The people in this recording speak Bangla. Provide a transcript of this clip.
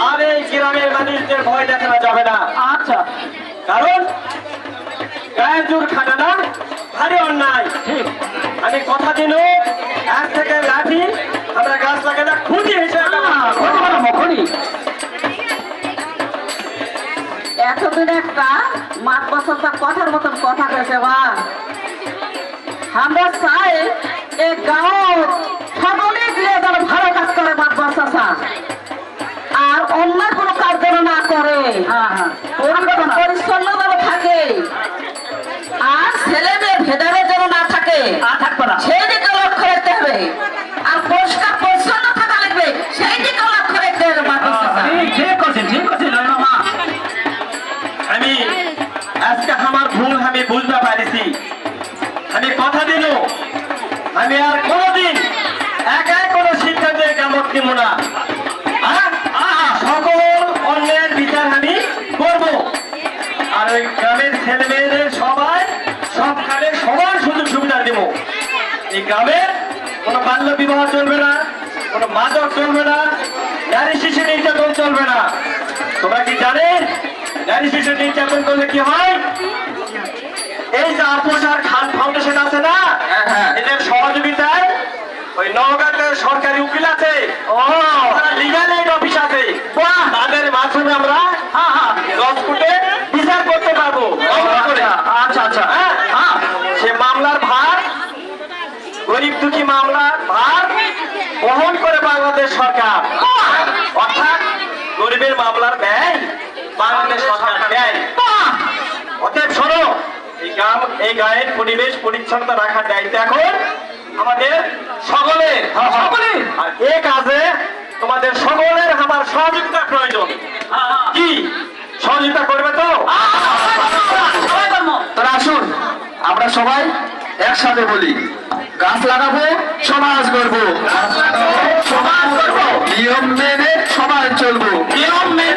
আর এই গ্রামের মানুষদের ভয় দেখানো যাবে না। আচ্ছা, কারণ গায়ের জোর খাটানা ভারী অন্যায়। আমি কথা দিল এক থেকে লাঠি আমরা গাছ লাগাতে খুঁজি হিসেবে মখনি এতদিন একটা মাত বছরটা কথার মতন কথা কয়েছে বা আমরা চাই এই গাঁও সকলে গিয়ে যেন ভালো কাজ করে মাত বছর আর অন্য কোনো কাজ যেন না করে, পরিচ্ছন্ন যেন থাকে আর ছেলে মেয়ে ভেদাভেদ যেন না থাকে, সেই দিকে লক্ষ্য রাখতে হবে। আর পরিষ্কার পরিচ্ছন্ন থাকা লাগবে, সেই দিকে লক্ষ্য রাখতে হবে। ঠিক আছে মা, আমি আজকে আমার ভুল আমি বুঝতে পারিছি। আমি কথা দিল আমি আর কোনোদিন একাই কোনো সিদ্ধান্তে কামত দিব না। সকল অন্যের বিচার আমি করব। আর ওই গ্রামের ছেলে মেয়েদের সবাই সবখানে সমান সুযোগ সুবিধা দেব। এই গ্রামে কোনো বাল্য বিবাহ চলবে না, কোনো মাদক চলবে না, নারী শিশু নির্যাতন চলবে না। তোমরা কি জানেন নারী শিশু নির্যাতন করলে কি হয়? এই যে আপোষ আর খান ফাউন্ডেশন আছে না, এদের সহযোগিতায় ওই নওগাঁতে সরকারি উকিল আছে, লিগাল এইড অফিস আছে, তাদের মাধ্যমে আমরা রসকুটে বিচার করতে পারবো। আচ্ছা আচ্ছা, সে মামলার ভার, গরিব দুঃখী মামলার ভার বহন করে বাংলাদেশ সরকার, অর্থাৎ গরিবের মামলার ব্যয় বাংলাদেশ সরকার ব্যয়। অতএব শোনো, এই গায়ের পরিবেশ পরিচ্ছন্নতা রাখার দায়িত্ব এখন আমাদের সকলের। আর এ কাজে তোমাদের সকলের আমার সহযোগিতার প্রয়োজন। কি সহযোগিতা করবে তো? তারা আসুন আমরা সবাই একসাথে বলি, গাছ লাগাবো সমাজ করবো, নিয়ম মেনে সমাজ চলবো, নিয়ম মেনে